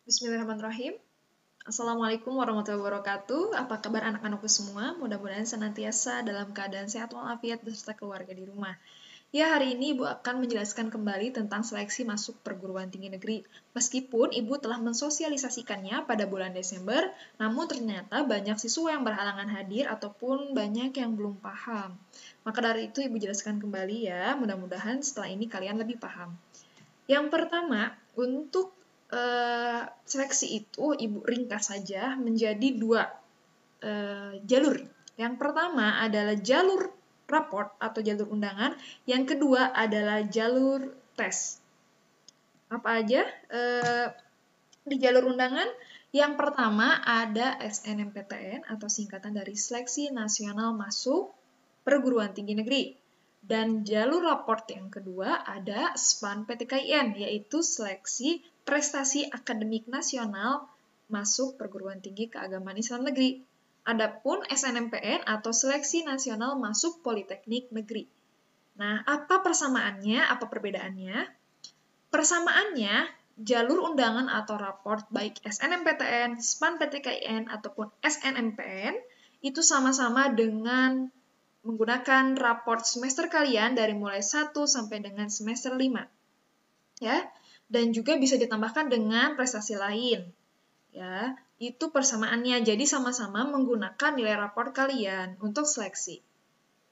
Bismillahirrahmanirrahim. Assalamualaikum warahmatullahi wabarakatuh. Apa kabar anak-anakku semua? Mudah-mudahan senantiasa dalam keadaan sehat walafiat beserta keluarga di rumah. Ya, hari ini Ibu akan menjelaskan kembali tentang seleksi masuk perguruan tinggi negeri. Meskipun Ibu telah mensosialisasikannya pada bulan Desember, namun ternyata banyak siswa yang berhalangan hadir ataupun banyak yang belum paham. Maka dari itu Ibu jelaskan kembali ya, mudah-mudahan setelah ini kalian lebih paham. Yang pertama, untuk seleksi itu Ibu ringkas saja menjadi dua jalur. Yang pertama adalah jalur raport atau jalur undangan, yang kedua adalah jalur tes. Apa aja di jalur undangan? Yang pertama ada SNMPTN atau singkatan dari Seleksi Nasional Masuk Perguruan Tinggi Negeri. Dan jalur raport yang kedua ada SPAN PTKIN, yaitu Seleksi Prestasi Akademik Nasional Masuk Perguruan Tinggi Keagamaan Islam Negeri. Adapun SNMPN atau Seleksi Nasional Masuk Politeknik Negeri. Nah, apa persamaannya, apa perbedaannya? Persamaannya, jalur undangan atau raport baik SNMPTN, SPAN PTKIN, ataupun SNMPN itu sama-sama dengan menggunakan raport semester kalian dari mulai 1 sampai dengan semester 5. Ya. Dan juga bisa ditambahkan dengan prestasi lain. Ya, itu persamaannya. Jadi sama-sama menggunakan nilai raport kalian untuk seleksi.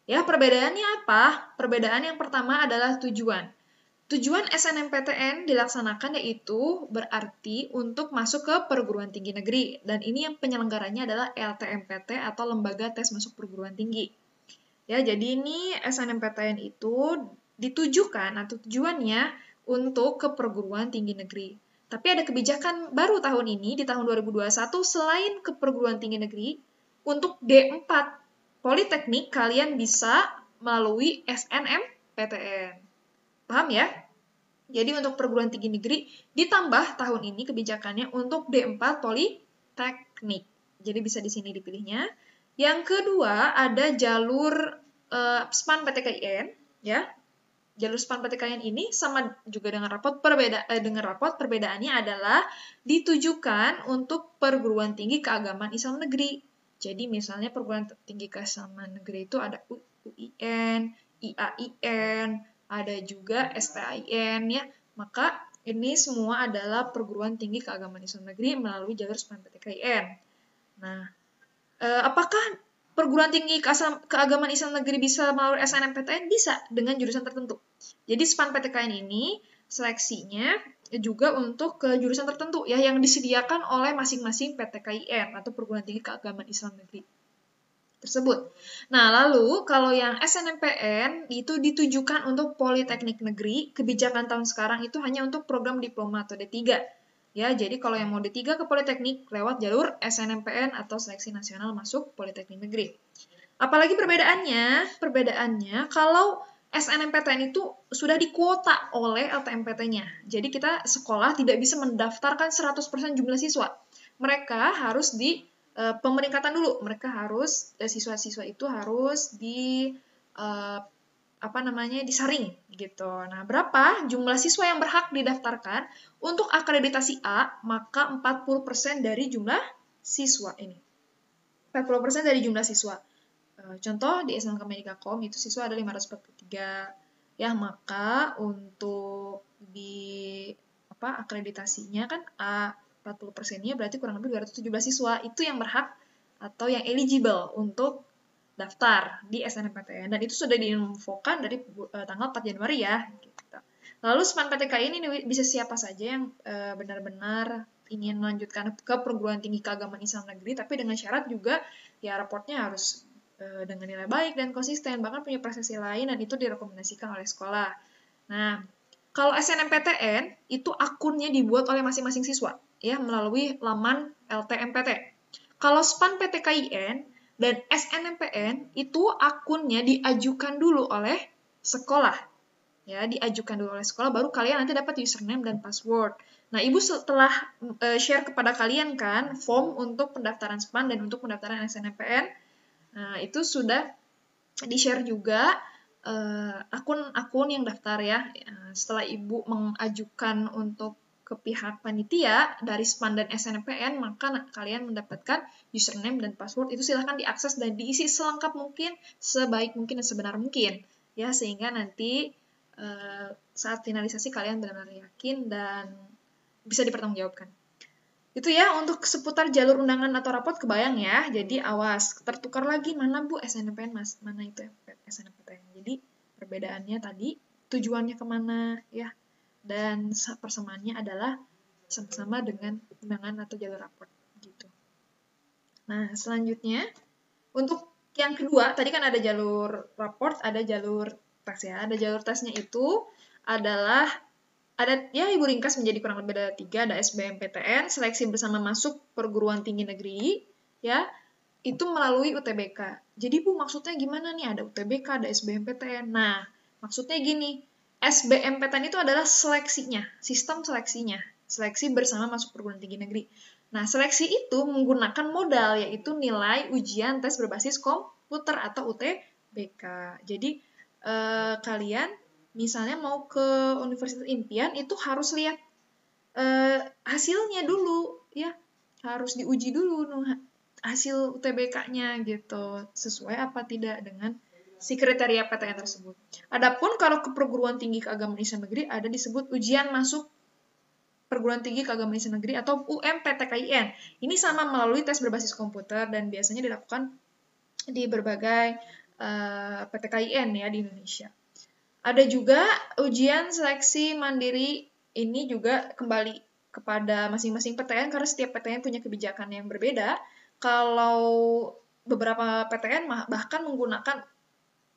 Ya, perbedaannya apa? Perbedaan yang pertama adalah tujuan. Tujuan SNMPTN dilaksanakan yaitu berarti untuk masuk ke perguruan tinggi negeri. Dan ini yang penyelenggaranya adalah LTMPT atau Lembaga Tes Masuk Perguruan Tinggi. Ya, jadi ini SNMPTN itu ditujukan atau tujuannya untuk ke perguruan tinggi negeri. Tapi ada kebijakan baru tahun ini, di tahun 2021, selain ke perguruan tinggi negeri, untuk D4 Politeknik kalian bisa melalui SNMPTN. Paham ya? Jadi untuk perguruan tinggi negeri ditambah tahun ini kebijakannya untuk D4 Politeknik. Jadi bisa di sini dipilihnya. Yang kedua ada jalur SPAN PTKIN, ya. Jalur SPAN PTKIN ini sama juga dengan rapot perbedaannya adalah ditujukan untuk perguruan tinggi keagamaan Islam negeri. Jadi misalnya perguruan tinggi keagamaan negeri itu ada UIN, IAIN, ada juga STAIN ya. Maka ini semua adalah perguruan tinggi keagamaan Islam negeri melalui jalur SPAN PTKIN. Nah, apakah perguruan tinggi keagamaan Islam negeri bisa melalui SNMPTN? Bisa, dengan jurusan tertentu. Jadi SPAN PTKIN ini seleksinya juga untuk ke jurusan tertentu ya yang disediakan oleh masing-masing PTKIN atau perguruan tinggi keagamaan Islam negeri tersebut. Nah, lalu kalau yang SNMPN itu ditujukan untuk Politeknik Negeri, kebijakan tahun sekarang itu hanya untuk program diploma atau D3. Ya, jadi kalau yang mau D3 ke Politeknik lewat jalur SNMPN atau Seleksi Nasional Masuk Politeknik Negeri. Apalagi perbedaannya? Perbedaannya kalau SNMPTN itu sudah dikuota oleh LTMPT-nya. Jadi kita sekolah tidak bisa mendaftarkan 100% jumlah siswa. Mereka harus di pemeringkatan dulu. Mereka harus siswa-siswa itu harus disaring gitu. Nah, berapa jumlah siswa yang berhak didaftarkan? Untuk akreditasi A, maka 40% dari jumlah siswa ini. 40% dari jumlah siswa. Contoh di SMK Medikakom itu siswa ada 543. Ya, maka untuk di akreditasinya kan A 40%-nya berarti kurang lebih 217 siswa. Itu yang berhak atau yang eligible untuk daftar di SNMPTN. Dan itu sudah diinfokan dari tanggal 4 Januari ya. Gitu. Lalu SPAN PTK ini bisa siapa saja yang benar-benar ingin melanjutkan ke perguruan tinggi keagamaan Islam negeri, tapi dengan syarat juga ya raportnya harus dengan nilai baik dan konsisten, bahkan punya prestasi lain dan itu direkomendasikan oleh sekolah. Nah, kalau SNMPTN itu akunnya dibuat oleh masing-masing siswa ya melalui laman LTMPT. Kalau SPAN PTKIN dan SNMPN itu akunnya diajukan dulu oleh sekolah. Ya, diajukan dulu oleh sekolah baru kalian nanti dapat username dan password. Nah, Ibu setelah share kepada kalian kan form untuk pendaftaran SPAN dan untuk pendaftaran SNMPN. Nah, itu sudah di-share juga akun-akun yang daftar ya. Setelah Ibu mengajukan untuk ke pihak panitia dari SPAN dan SNMPTN, maka kalian mendapatkan username dan password. Itu silahkan diakses dan diisi selengkap mungkin, sebaik mungkin dan sebenar mungkin. Ya, sehingga nanti saat finalisasi kalian benar-benar yakin dan bisa dipertanggungjawabkan. Itu ya untuk seputar jalur undangan atau rapot kebayang ya. Jadi awas, tertukar lagi mana Bu SNMPTN Mas, mana itu SNMPTN. Jadi perbedaannya tadi tujuannya kemana ya. Dan persamaannya adalah sama-sama dengan undangan atau jalur rapot gitu. Nah, selanjutnya untuk yang kedua, tadi kan ada jalur raport, ada jalur tes ya. Ada jalur tesnya itu adalah ada ya ibu ringkas menjadi kurang lebih ada 3, ada SBMPTN, seleksi bersama masuk perguruan tinggi negeri, ya, itu melalui UTBK. Jadi Bu, maksudnya gimana nih? Ada UTBK, ada SBMPTN. Nah, maksudnya gini, SBMPTN itu adalah seleksinya, sistem seleksinya, seleksi bersama masuk perguruan tinggi negeri. Nah, seleksi itu menggunakan modal, yaitu nilai ujian tes berbasis komputer atau UTBK. Jadi, kalian misalnya mau ke Universitas Impian itu harus lihat hasilnya dulu ya, harus diuji dulu hasil UTBK-nya gitu, sesuai apa tidak dengan si kriteria PTN tersebut. Adapun kalau ke perguruan tinggi keagamaan Islam negeri ada disebut ujian masuk perguruan tinggi keagamaan Islam negeri atau UMPTKIN. Ini sama melalui tes berbasis komputer dan biasanya dilakukan di berbagai PTKIN ya di Indonesia. Ada juga ujian seleksi mandiri, ini juga kembali kepada masing-masing PTN karena setiap PTN punya kebijakan yang berbeda. Kalau beberapa PTN bahkan menggunakan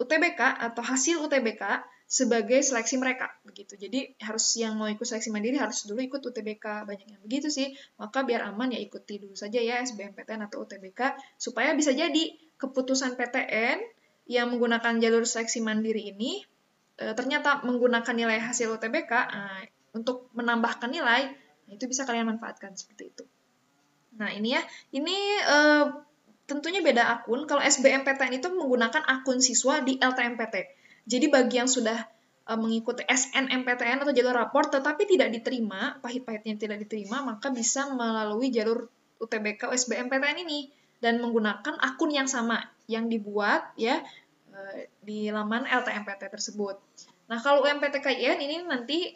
UTBK atau hasil UTBK sebagai seleksi mereka begitu. Jadi harus yang mau ikut seleksi mandiri harus dulu ikut UTBK, banyak yang begitu sih. Maka biar aman ya ikuti dulu saja ya SBMPTN atau UTBK supaya bisa jadi keputusan PTN yang menggunakan jalur seleksi mandiri ini ternyata menggunakan nilai hasil UTBK untuk menambahkan nilai, itu bisa kalian manfaatkan seperti itu. Nah ini ya, ini tentunya beda akun. Kalau SBMPTN itu menggunakan akun siswa di LTMPT. Jadi bagi yang sudah mengikuti SNMPTN atau jalur raport tetapi tidak diterima, pahit-pahitnya tidak diterima, maka bisa melalui jalur UTBK SBMPTN ini dan menggunakan akun yang sama yang dibuat ya di laman LTMPT tersebut. Nah, kalau UMPTKIN ini nanti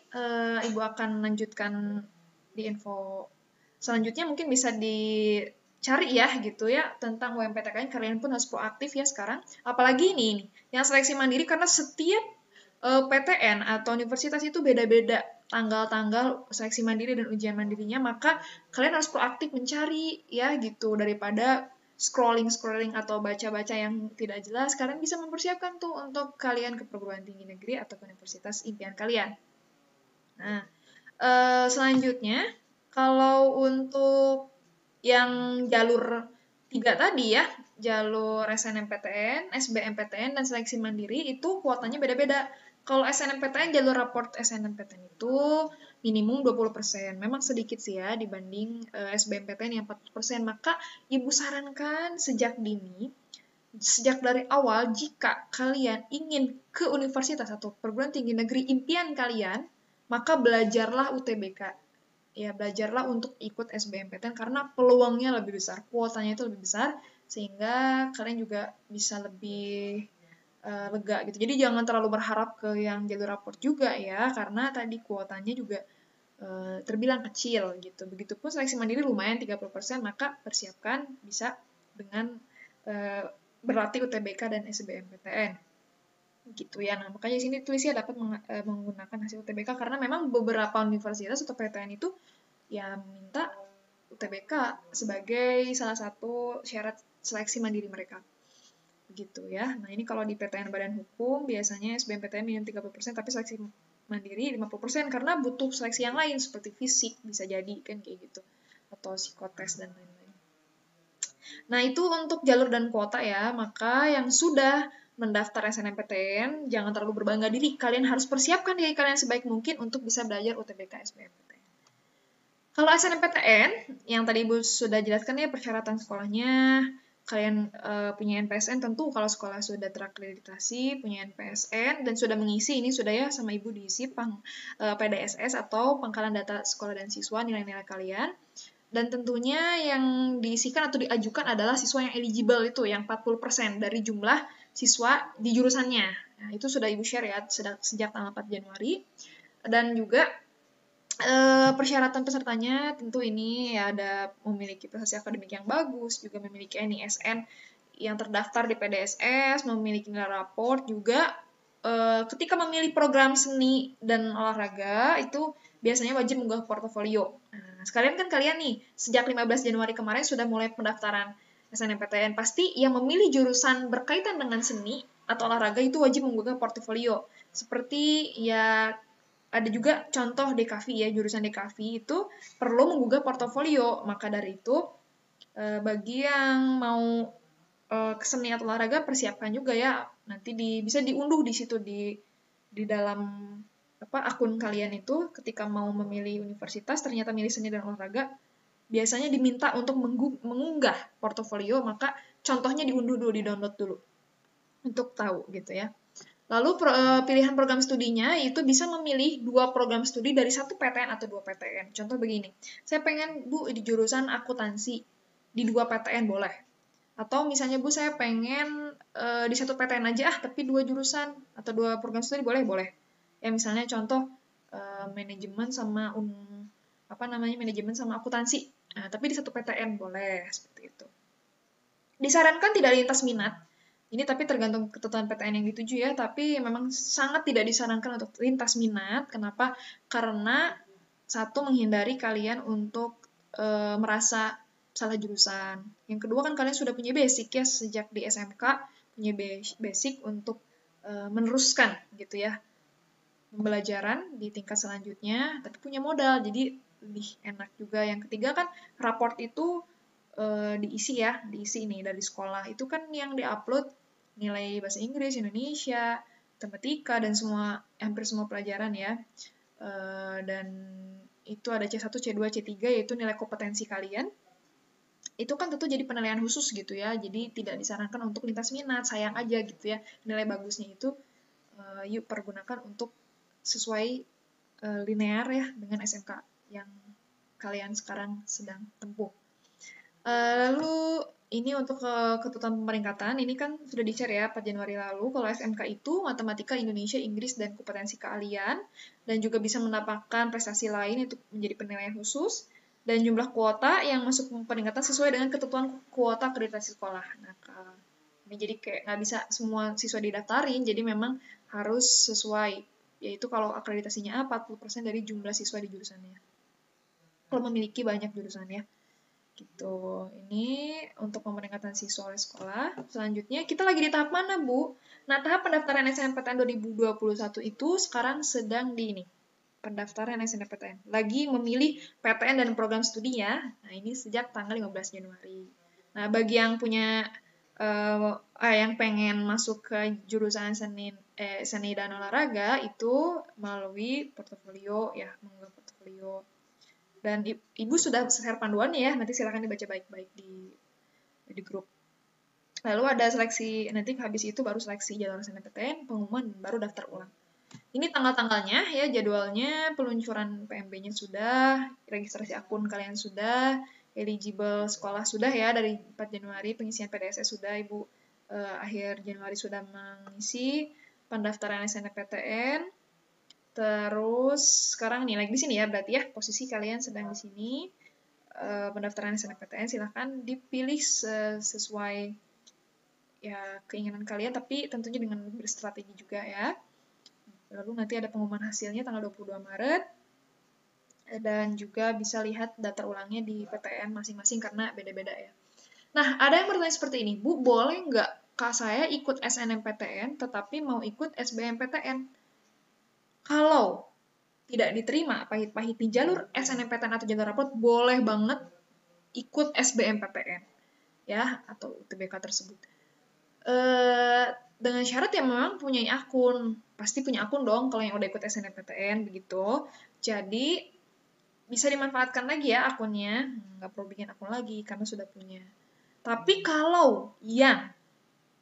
Ibu akan lanjutkan di info selanjutnya, mungkin bisa dicari ya gitu ya tentang UMPTKIN. Kalian pun harus proaktif ya sekarang. Apalagi ini yang seleksi mandiri karena setiap PTN atau universitas itu beda-beda tanggal-tanggal seleksi mandiri dan ujian mandirinya, maka kalian harus proaktif mencari ya gitu daripada scrolling atau baca-baca yang tidak jelas. Kalian bisa mempersiapkan tuh untuk kalian ke perguruan tinggi negeri atau universitas impian kalian. Nah, selanjutnya kalau untuk yang jalur 3 tadi ya, jalur SNMPTN, SBMPTN, dan seleksi mandiri itu kuotanya beda-beda. Kalau SNMPTN, jalur raport SNMPTN itu minimum 20%. Memang sedikit sih ya dibanding SBMPTN yang 40%. Maka Ibu sarankan sejak dini, sejak dari awal, jika kalian ingin ke universitas atau perguruan tinggi negeri impian kalian, maka belajarlah UTBK. Ya, belajarlah untuk ikut SBMPTN karena peluangnya lebih besar, kuotanya itu lebih besar, sehingga kalian juga bisa lebih lega gitu. Jadi jangan terlalu berharap ke yang jalur raport juga ya, karena tadi kuotanya juga terbilang kecil gitu. Begitupun seleksi mandiri lumayan 30%, maka persiapkan bisa dengan berlatih UTBK dan SBMPTN. Gitu ya. Nah, makanya di sini tulisnya dapat menggunakan hasil UTBK karena memang beberapa universitas atau PTN itu ya minta UTBK sebagai salah satu syarat seleksi mandiri mereka. Begitu ya. Nah, ini kalau di PTN Badan Hukum biasanya SBMPTN minimum 30%, tapi seleksi mandiri 50% karena butuh seleksi yang lain seperti fisik bisa jadi kan kayak gitu atau psikotes dan lain-lain. Nah, itu untuk jalur dan kuota ya. Maka yang sudah mendaftar SNMPTN jangan terlalu berbangga diri. Kalian harus persiapkan diri kalian sebaik mungkin untuk bisa belajar UTBK SBMPTN. Kalau SNMPTN yang tadi Ibu sudah jelaskan ya persyaratan sekolahnya. kalian punya NPSN, tentu kalau sekolah sudah terakreditasi, punya NPSN, dan sudah mengisi, ini sudah ya sama Ibu diisi PDSS atau pangkalan data sekolah dan siswa, nilai-nilai kalian. Dan tentunya yang diisikan atau diajukan adalah siswa yang eligible itu, yang 40% dari jumlah siswa di jurusannya. Nah, itu sudah Ibu share ya, sejak tanggal 4 Januari. Dan juga persyaratan pesertanya tentu ini ya ada memiliki prestasi akademik yang bagus, juga memiliki NISN yang terdaftar di PDSS, memiliki nilai raport juga. Ketika memilih program seni dan olahraga itu biasanya wajib mengunggah portofolio. Nah, sekalian kan kalian nih sejak 15 Januari kemarin sudah mulai pendaftaran SNMPTN, pasti yang memilih jurusan berkaitan dengan seni atau olahraga itu wajib mengunggah portofolio. Seperti ya ada juga contoh DKV ya, jurusan DKV itu perlu menggugah portofolio. Maka dari itu, bagi yang mau ke seni atau olahraga, persiapkan juga ya. Nanti bisa diunduh di situ di dalam akun kalian itu, ketika mau memilih universitas, ternyata milih seni dan olahraga, biasanya diminta untuk mengunggah portofolio, maka contohnya diunduh dulu, di-download dulu, untuk tahu gitu ya. Lalu pilihan program studinya itu bisa memilih 2 program studi dari 1 PTN atau 2 PTN. Contoh begini, saya pengen Bu di jurusan akuntansi, di 2 PTN boleh. Atau misalnya Bu saya pengen di 1 PTN aja tapi 2 jurusan atau 2 program studi boleh. Ya misalnya contoh manajemen sama manajemen sama akuntansi. Nah, tapi di 1 PTN boleh seperti itu. Disarankan tidak lintas minat. Ini tapi tergantung ketentuan PTN yang dituju ya, tapi memang sangat tidak disarankan untuk lintas minat. Kenapa? Karena satu, menghindari kalian untuk merasa salah jurusan. Yang kedua kan kalian sudah punya basic ya, sejak di SMK punya basic untuk meneruskan gitu ya pembelajaran di tingkat selanjutnya, tapi punya modal, jadi lebih enak juga. Yang ketiga kan raport itu diisi nih dari sekolah. Itu kan yang diupload nilai bahasa Inggris, Indonesia, matematika, dan hampir semua pelajaran ya. Dan itu ada C1, C2, C3, yaitu nilai kompetensi kalian. Itu kan tentu jadi penilaian khusus gitu ya, jadi tidak disarankan untuk lintas minat, sayang aja gitu ya. Nilai bagusnya itu yuk pergunakan untuk sesuai linear ya dengan SMK yang kalian sekarang sedang tempuh. Lalu ini untuk ketentuan pemeringkatan, ini kan sudah di-share ya 4 Januari lalu. Kalau SMK itu matematika, Indonesia, Inggris, dan kompetensi keahlian, dan juga bisa mendapatkan prestasi lain itu menjadi penilaian khusus, dan jumlah kuota yang masuk pemeringkatan sesuai dengan ketentuan kuota akreditasi sekolah. Nah, ini jadi kayak nggak bisa semua siswa didaftarin, jadi memang harus sesuai, yaitu kalau akreditasinya A, 40% dari jumlah siswa di jurusannya. Kalau memiliki banyak jurusan ya. Gitu. Ini untuk pemeringkatan siswa oleh sekolah. Selanjutnya, kita lagi di tahap mana, Bu? Nah, tahap pendaftaran SNMPTN 2021 itu sekarang sedang di pendaftaran SNMPTN. Lagi memilih PTN dan program studinya. Nah, ini sejak tanggal 15 Januari. Nah, bagi yang punya yang pengen masuk ke jurusan seni dan olahraga itu melalui portofolio ya, mengunggah portofolio. Dan Ibu sudah share panduannya ya, nanti silakan dibaca baik-baik di grup. Lalu ada seleksi, nanti habis itu baru seleksi jadwal SNMPTN, pengumuman, baru daftar ulang. Ini tanggal-tanggalnya ya, jadwalnya, peluncuran PMB-nya sudah, registrasi akun kalian sudah, eligible sekolah sudah ya, dari 4 Januari, pengisian PDSS sudah, Ibu akhir Januari sudah mengisi, pendaftaran SNMPTN. Terus sekarang nih lagi di sini ya, berarti ya posisi kalian sedang di sini. Pendaftaran SNMPTN silahkan dipilih sesuai ya keinginan kalian, tapi tentunya dengan berstrategi juga ya. Lalu nanti ada pengumuman hasilnya tanggal 22 Maret. Dan juga bisa lihat daftar ulangnya di PTN masing-masing karena beda-beda ya. Nah, ada yang bertanya seperti ini, Bu, boleh nggak Kak saya ikut SNMPTN tetapi mau ikut SBMPTN? Kalau tidak diterima pahit-pahit di jalur SNMPTN atau jalur raport, boleh banget ikut SBMPTN ya, atau UTBK tersebut. Dengan syarat yang memang punya akun. Pasti punya akun dong kalau yang udah ikut SNMPTN begitu. Jadi bisa dimanfaatkan lagi ya akunnya. Nggak perlu bikin akun lagi karena sudah punya. Tapi kalau yang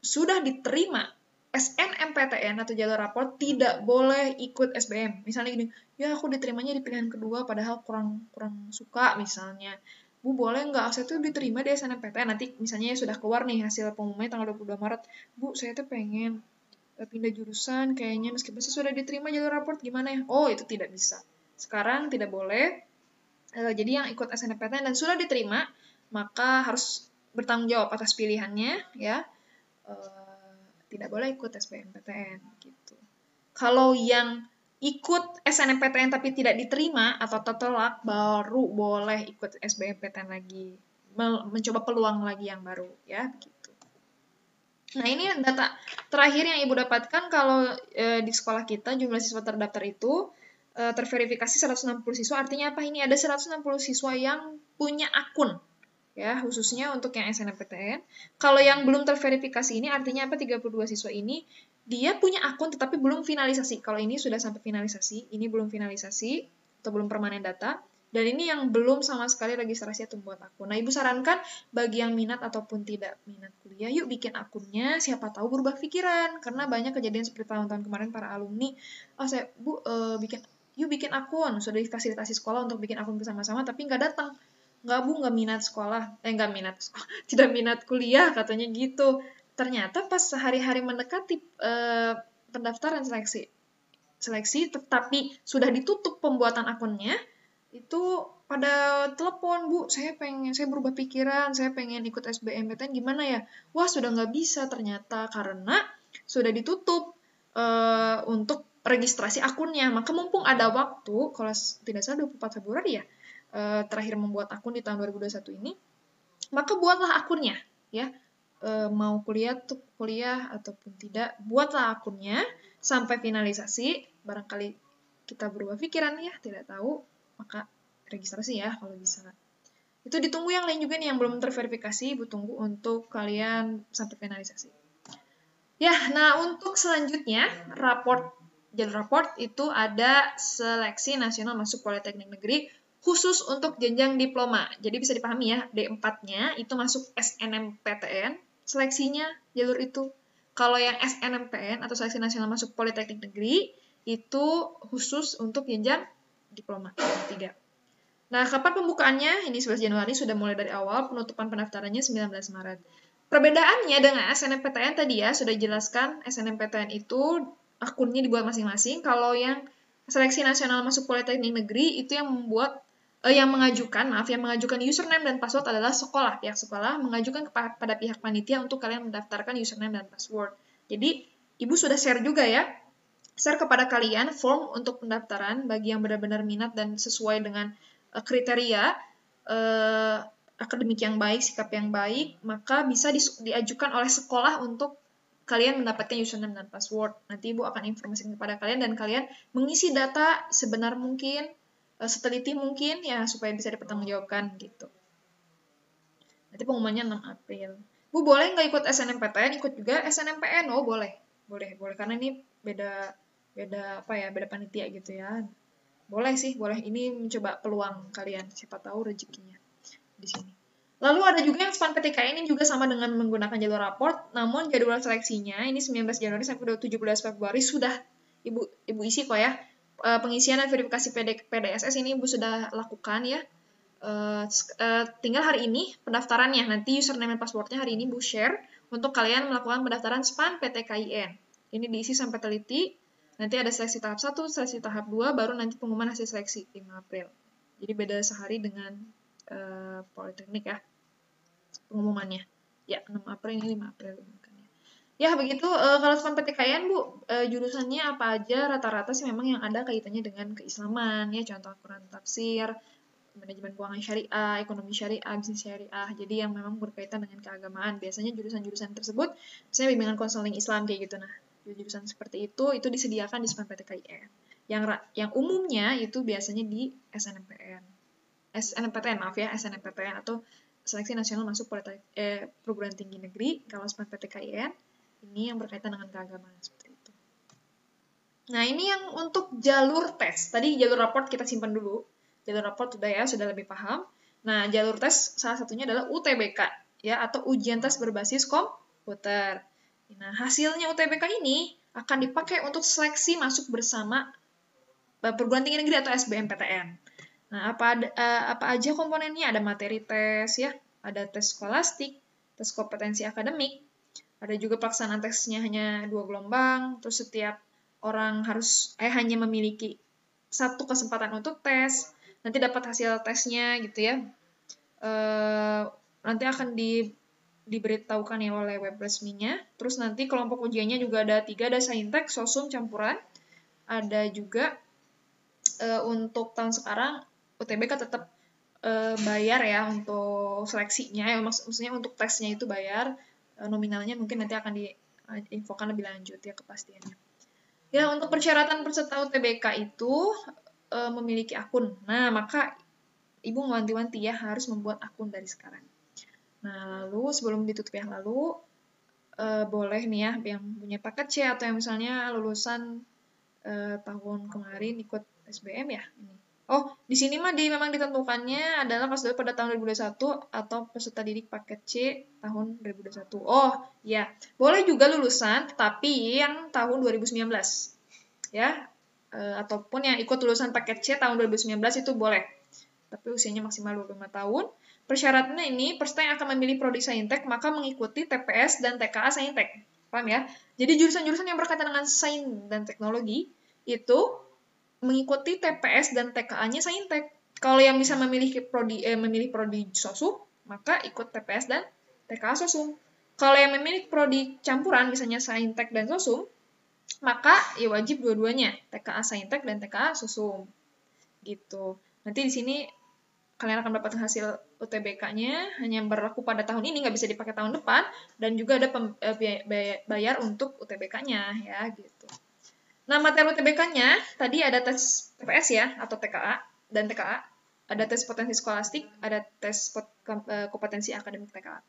sudah diterima SNMPTN atau jalur raport tidak boleh ikut SBM. Misalnya gini, ya aku diterimanya di pilihan kedua padahal kurang suka misalnya. Bu, boleh nggak saya tuh diterima di SNMPTN, nanti misalnya sudah keluar nih hasil pengumumannya tanggal 22 Maret. Bu, saya tuh pengen pindah jurusan kayaknya meskipun saya sudah diterima jalur raport, gimana ya? Oh, itu tidak bisa. Sekarang tidak boleh. Jadi yang ikut SNMPTN dan sudah diterima, maka harus bertanggung jawab atas pilihannya, ya. Tidak boleh ikut SBMPTN gitu. Kalau yang ikut SNMPTN tapi tidak diterima atau tertolak, baru boleh ikut SBMPTN lagi, mencoba peluang lagi yang baru, ya gitu. Nah, ini data terakhir yang Ibu dapatkan kalau di sekolah kita jumlah siswa terdaftar itu terverifikasi 160 siswa, artinya apa? Ini ada 160 siswa yang punya akun, ya, khususnya untuk yang SNMPTN. Kalau yang belum terverifikasi ini artinya apa? 32 siswa ini dia punya akun tetapi belum finalisasi. Kalau ini sudah sampai finalisasi, ini belum finalisasi atau belum permanen data. Dan ini yang belum sama sekali registrasi atau membuat akun. Nah, Ibu sarankan bagi yang minat ataupun tidak minat kuliah, yuk bikin akunnya, siapa tahu berubah pikiran. Karena banyak kejadian seperti tahun-tahun kemarin para alumni, Bu, yuk bikin akun, sudah difasilitasi sekolah untuk bikin akun bersama-sama, tapi nggak datang. Nggak, Bu, nggak minat sekolah. Nggak minat sekolah, tidak minat kuliah, katanya gitu. Ternyata pas hari-hari mendekati pendaftaran seleksi, tetapi sudah ditutup pembuatan akunnya, itu pada telepon, Bu, saya berubah pikiran, saya pengen ikut SBMPTN, gimana ya? Wah, sudah nggak bisa ternyata, karena sudah ditutup untuk registrasi akunnya. Maka mumpung ada waktu, kalau tidak salah 24 Februari ya, terakhir membuat akun di tahun 2021 ini, maka buatlah akunnya, ya. Mau kuliah ataupun tidak, buatlah akunnya sampai finalisasi. Barangkali kita berubah pikiran ya, tidak tahu, maka registrasi ya kalau bisa. Itu ditunggu yang lain juga nih yang belum terverifikasi, Ibu tunggu untuk kalian sampai finalisasi. Ya, nah untuk selanjutnya, jalur raport itu ada seleksi nasional masuk Politeknik Negeri khusus untuk jenjang diploma. Jadi bisa dipahami ya, D4-nya itu masuk SNMPTN, seleksinya jalur itu. Kalau yang SNMPN atau seleksi nasional masuk Politeknik Negeri, itu khusus untuk jenjang diploma, D3. Nah, kapan pembukaannya? Ini 11 Januari, sudah mulai dari awal, penutupan pendaftarannya 19 Maret. Perbedaannya dengan SNMPTN tadi ya, sudah dijelaskan, SNMPTN itu akunnya dibuat masing-masing. Kalau yang seleksi nasional masuk Politeknik Negeri, itu yang mengajukan username dan password adalah sekolah. Pihak sekolah mengajukan kepada pihak panitia untuk kalian mendaftarkan username dan password. Jadi, Ibu sudah share juga ya, share kepada kalian form untuk pendaftaran bagi yang benar-benar minat dan sesuai dengan kriteria akademik yang baik, sikap yang baik, maka bisa diajukan oleh sekolah untuk kalian mendapatkan username dan password. Nanti Ibu akan informasikan kepada kalian dan kalian mengisi data sebenar mungkin, seteliti mungkin ya supaya bisa dipertanggungjawabkan gitu. Nanti pengumumannya 6 April. Bu, boleh nggak ikut SNMPTN? Ikut juga SNMPN? Oh, boleh karena ini beda panitia gitu ya. Boleh sih, boleh. Ini mencoba peluang kalian, siapa tahu rezekinya di sini. Lalu ada juga yang SPAN PTKI, ini juga sama dengan menggunakan jalur raport, namun jadwal seleksinya ini 19 Januari sampai 17 Februari sudah Ibu isi kok ya. Pengisian dan verifikasi PDSS ini Ibu sudah lakukan ya. Tinggal hari ini pendaftarannya, nanti username dan passwordnya hari ini Bu share untuk kalian melakukan pendaftaran SPAN PTKIN. Ini diisi sampai teliti, nanti ada seleksi tahap 1, seleksi tahap 2, baru nanti pengumuman hasil seleksi 5 April. Jadi beda sehari dengan Politeknik ya, pengumumannya. Ya, 6 April ini 5 April. Ya, begitu. Kalau SPAN PTKIN, Bu, jurusannya apa aja? Rata-rata sih memang yang ada kaitannya dengan keislaman, ya, contoh Al-Quran tafsir, manajemen keuangan syariah, ekonomi syariah, bisnis syariah. Jadi yang memang berkaitan dengan keagamaan. Biasanya jurusan-jurusan tersebut, misalnya bimbingan konseling Islam kayak gitu. Nah, jurusan seperti itu disediakan di SPAN PTKIN. Yang umumnya itu biasanya di SNMPTN atau Seleksi Nasional Masuk Perguruan Tinggi Negeri. Kalau SPAN PTKIN, ini yang berkaitan dengan keagamaan seperti itu. Nah, ini yang untuk jalur tes. Tadi jalur raport kita simpan dulu. Jalur raport sudah lebih paham. Nah, jalur tes salah satunya adalah UTBK. ya, atau ujian tes berbasis komputer. Nah, hasilnya UTBK ini akan dipakai untuk seleksi masuk bersama perguruan tinggi negeri atau SBMPTN. Nah, apa aja komponennya? Ada materi tes ya, ada tes skolastik, tes kompetensi akademik, ada juga pelaksanaan tesnya hanya 2 gelombang, terus setiap orang harus hanya memiliki 1 kesempatan untuk tes, nanti dapat hasil tesnya gitu ya. Nanti akan diberitahukan ya oleh web resminya. Terus nanti kelompok ujiannya juga ada 3, ada saintek, sosum, campuran. Ada juga untuk tahun sekarang UTBK tetap bayar ya untuk seleksinya, ya maksudnya untuk tesnya itu bayar, nominalnya mungkin nanti akan diinfokan lebih lanjut ya kepastiannya. Ya, untuk persyaratan peserta UTBK itu memiliki akun. Nah, maka Ibu mewanti-wanti ya harus membuat akun dari sekarang. Nah, lalu sebelum ditutup yang lalu, boleh nih ya yang punya paket C atau yang misalnya lulusan tahun kemarin ikut SBM ya ini. Oh, di sini mah memang ditentukannya adalah kelas 2 pada tahun 2021 atau peserta didik paket C tahun 2021. Oh, ya. Boleh juga lulusan tapi yang tahun 2019. Ya. Ataupun yang ikut lulusan paket C tahun 2019 itu boleh. Tapi usianya maksimal 25 tahun. Persyaratannya ini, peserta yang akan memilih prodi Saintek maka mengikuti TPS dan TKA Saintek. Paham ya? Jadi jurusan-jurusan yang berkaitan dengan sains dan teknologi itu mengikuti TPS dan TKA-nya Saintek. Kalau yang bisa memilih prodi Sosum, maka ikut TPS dan TKA Sosum. Kalau yang memilih prodi campuran, misalnya Saintek dan Sosum, maka ya wajib dua-duanya, TKA Saintek dan TKA Sosum. Gitu. Nanti di sini kalian akan mendapatkan hasil UTBK-nya, hanya berlaku pada tahun ini, nggak bisa dipakai tahun depan, dan juga ada bayar untuk UTBK-nya, ya, gitu. Nah, materi UTBK-nya, tadi ada tes TPS ya, atau TKA, dan TKA, ada tes potensi skolastik, ada tes kompetensi akademik TKA.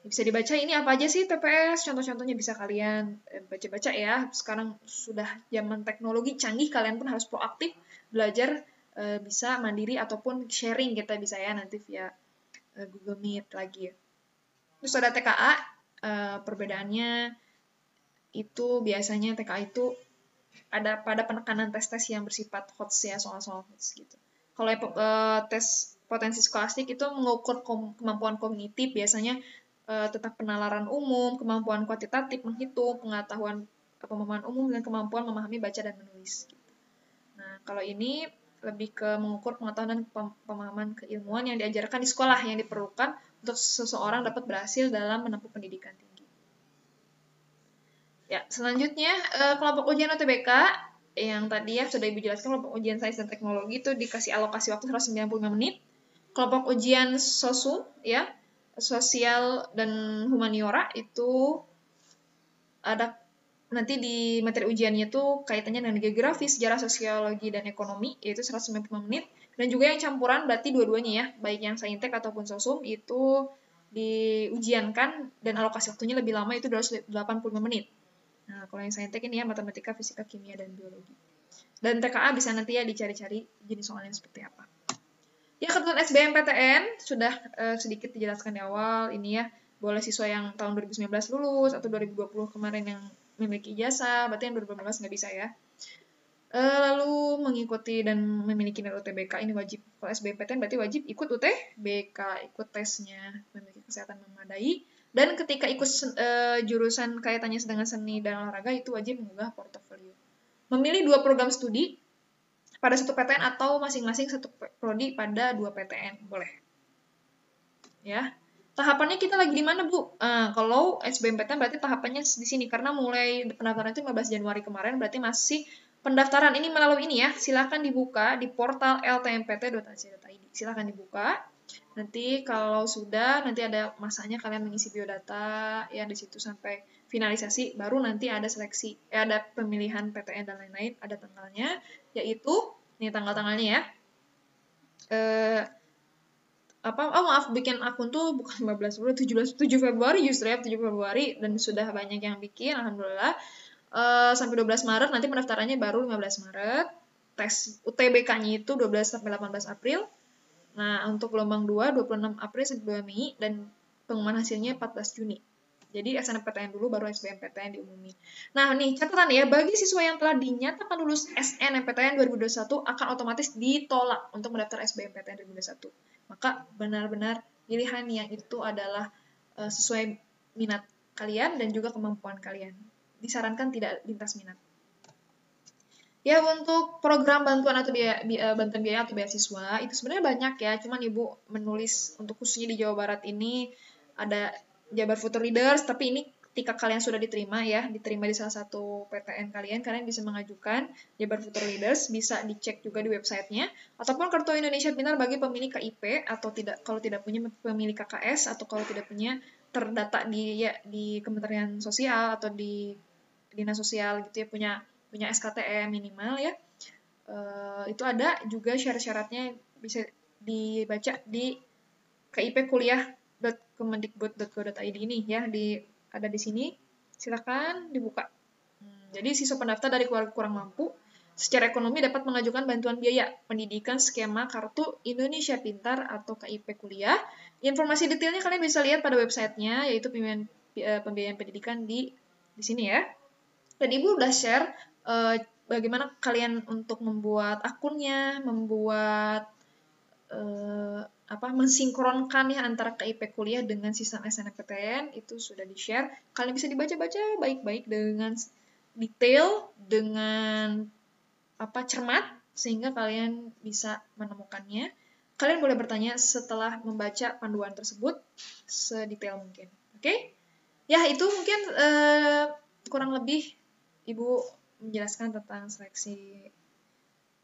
Bisa dibaca ini apa aja sih TPS, contoh-contohnya bisa kalian baca-baca ya, sekarang sudah zaman teknologi canggih, kalian pun harus proaktif, belajar, bisa mandiri ataupun sharing kita bisa ya nanti via Google Meet lagi. Terus ada TKA, perbedaannya itu biasanya TKA itu ada pada penekanan tes-tes yang bersifat HOTS ya, soal-soal HOTS gitu. Kalau tes potensi skolastik itu mengukur kemampuan kognitif, biasanya tentang penalaran umum, kemampuan kuantitatif menghitung, pengetahuan pemahaman umum, dan kemampuan memahami baca dan menulis. Gitu. Nah, kalau ini lebih ke mengukur pengetahuan dan pemahaman keilmuan yang diajarkan di sekolah yang diperlukan untuk seseorang dapat berhasil dalam menempuh pendidikan tinggi. Ya, selanjutnya kelompok ujian UTBK yang tadi ya sudah Ibu jelaskan, kelompok ujian sains dan teknologi itu dikasih alokasi waktu 195 menit. Kelompok ujian SOSU ya, sosial dan humaniora itu ada nanti di materi ujiannya tuh kaitannya dengan geografi, sejarah, sosiologi, dan ekonomi, yaitu 195 menit. Dan juga yang campuran berarti dua-duanya ya, baik yang saintek ataupun sosum, itu diujiankan dan alokasi waktunya lebih lama, itu 285 menit. Nah, kalau yang saintek ini ya, matematika, fisika, kimia, dan biologi. Dan TKA bisa nanti ya dicari-cari jenis soalnya seperti apa. Ya, ketentuan SBMPTN sudah sedikit dijelaskan di awal, ini ya, boleh siswa yang tahun 2019 lulus, atau 2020 kemarin yang memiliki ijazah, berarti yang 2019 nggak bisa ya. Lalu mengikuti dan memiliki nilai UTBK ini wajib. Kalau SBMPTN berarti wajib ikut UTBK, ikut tesnya, memiliki kesehatan memadai. Dan ketika ikut jurusan kaitannya dengan seni dan olahraga itu wajib mengunggah portofolio. Memilih 2 program studi pada 1 PTN atau masing-masing 1 prodi pada 2 PTN, boleh. Ya. Tahapannya kita lagi di mana, Bu? Kalau SBMPTN berarti tahapannya di sini, karena mulai pendaftaran itu 15 Januari kemarin, berarti masih pendaftaran ini melalui ini ya. Silakan dibuka di portal ltmpt.ac.id. Silakan dibuka. Nanti kalau sudah, nanti ada masanya kalian mengisi biodata, ya di situ sampai finalisasi, baru nanti ada seleksi, ada pemilihan PTN dan lain-lain, ada tanggalnya, yaitu, ini tanggal-tanggalnya ya. Maaf, bikin akun tuh bukan 15 Februari, 7 Februari justru ya, 7 Februari, dan sudah banyak yang bikin, alhamdulillah. Sampai 12 Maret, nanti pendaftarannya baru 15 Maret. Tes UTBK-nya itu 12 sampai 18 April. Nah, untuk gelombang 2, 26 April sampai 2 Mei, dan pengumuman hasilnya 14 Juni. Jadi SNMPTN dulu, baru SBMPTN diumumin. Nah, nih catatan ya, bagi siswa yang telah dinyatakan lulus SNMPTN 2021 akan otomatis ditolak untuk mendaftar SBMPTN 2021. Maka benar-benar pilihan yang itu adalah sesuai minat kalian dan juga kemampuan kalian. Disarankan tidak lintas minat. Ya, untuk program bantuan atau bantuan biaya atau beasiswa itu sebenarnya banyak ya. Cuman Ibu menulis untuk khususnya di Jawa Barat ini ada Jabar Future Leaders, tapi ini ketika kalian sudah diterima di salah satu PTN kalian bisa mengajukan Jabar Future Leaders, bisa dicek juga di websitenya, ataupun Kartu Indonesia Pintar bagi pemilik KIP atau kalau tidak punya pemilik KKS atau kalau tidak punya terdata di Kementerian Sosial atau di Dinas Sosial gitu ya, punya SKTM minimal ya. Itu ada juga syarat-syaratnya, bisa dibaca di kipkuliah.kemendikbud.go.id ini ya, ada di sini, silakan dibuka. Jadi siswa pendaftar dari keluarga kurang mampu secara ekonomi dapat mengajukan bantuan biaya pendidikan skema Kartu Indonesia Pintar atau KIP Kuliah. Informasi detailnya kalian bisa lihat pada websitenya, yaitu pembiayaan pendidikan di sini ya. Dan Ibu udah share bagaimana kalian untuk membuat akunnya, mensinkronkan ya antara KIP kuliah dengan sistem SNMPTN, itu sudah di-share. Kalian bisa dibaca-baca baik-baik dengan detail, dengan cermat, sehingga kalian bisa menemukannya. Kalian boleh bertanya setelah membaca panduan tersebut sedetail mungkin. Oke? Ya, itu mungkin kurang lebih Ibu menjelaskan tentang seleksi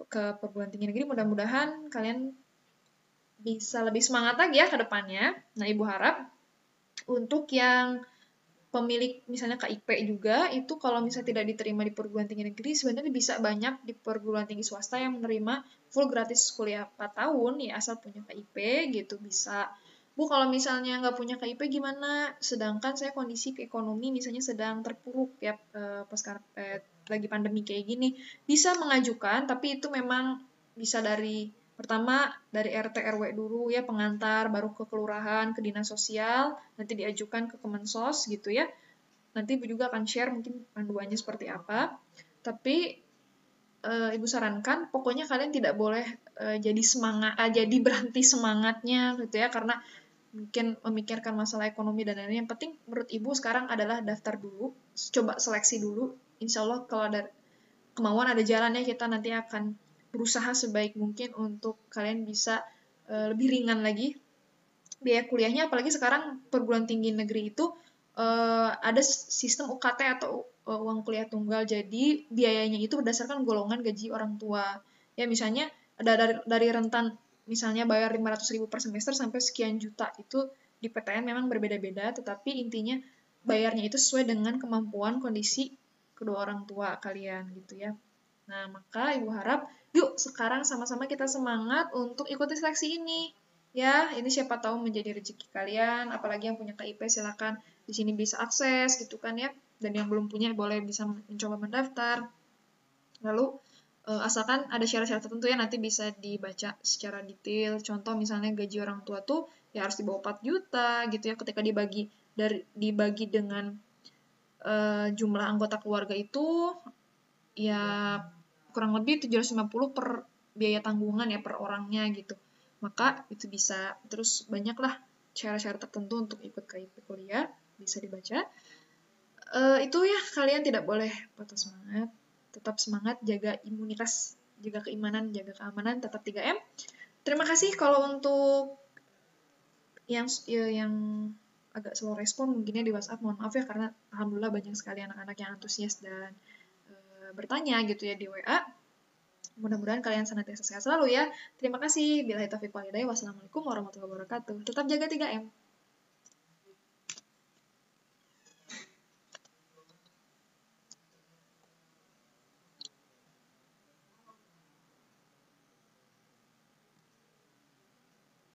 ke perguruan tinggi negeri. Mudah-mudahan kalian bisa lebih semangat lagi ya ke depannya. Nah, Ibu harap untuk yang pemilik misalnya KIP juga, itu kalau misalnya tidak diterima di perguruan tinggi negeri, sebenarnya bisa banyak di perguruan tinggi swasta yang menerima full gratis kuliah 4 tahun, ya asal punya KIP gitu bisa. Bu, kalau misalnya nggak punya KIP gimana? Sedangkan saya kondisi ekonomi misalnya sedang terpuruk ya pas lagi pandemi kayak gini. Bisa mengajukan, tapi itu memang bisa pertama dari RT RW dulu ya, pengantar, baru ke kelurahan, ke dinas sosial, nanti diajukan ke Kemensos gitu ya. Nanti Ibu juga akan share mungkin panduannya seperti apa. Tapi Ibu sarankan pokoknya kalian tidak boleh jadi berhenti semangatnya gitu ya, karena mungkin memikirkan masalah ekonomi dan lain-lain. Yang penting menurut Ibu sekarang adalah daftar dulu, coba seleksi dulu. Insya Allah kalau ada kemauan, ada jalannya, kita nanti akan berusaha sebaik mungkin untuk kalian bisa lebih ringan lagi biaya kuliahnya. Apalagi sekarang perguruan tinggi negeri itu ada sistem UKT atau uang kuliah tunggal. Jadi biayanya itu berdasarkan golongan gaji orang tua. Ya misalnya ada dari rentan misalnya bayar 500.000 per semester sampai sekian juta. Itu di PTN memang berbeda-beda, tetapi intinya bayarnya itu sesuai dengan kemampuan kondisi kedua orang tua kalian gitu ya. Nah, maka Ibu harap yuk sekarang sama-sama kita semangat untuk ikuti seleksi ini. Ya, ini siapa tahu menjadi rezeki kalian, apalagi yang punya KIP silakan di sini bisa akses gitu kan ya. Dan yang belum punya boleh bisa mencoba mendaftar. Lalu asalkan ada syarat-syarat tertentu ya, nanti bisa dibaca secara detail. Contoh misalnya gaji orang tua tuh ya harus di bawah 4 juta gitu ya, ketika dibagi dengan jumlah anggota keluarga itu ya kurang lebih 750 per biaya tanggungan ya per orangnya gitu. Maka itu bisa, terus banyaklah syarat-syarat tertentu untuk ikut KIP kuliah, bisa dibaca. Itu ya, kalian tidak boleh patah semangat. Tetap semangat, jaga imunitas, jaga keimanan, jaga keamanan, tetap 3M. Terima kasih kalau untuk yang agak slow respon mungkinnya di WhatsApp, mohon maaf ya, karena alhamdulillah banyak sekali anak-anak yang antusias dan bertanya gitu ya di WA. Mudah-mudahan kalian senantiasa sehat selalu ya. Terima kasih. Billahi taufiq wal hidayah. Wassalamualaikum warahmatullahi wabarakatuh. Tetap jaga 3M.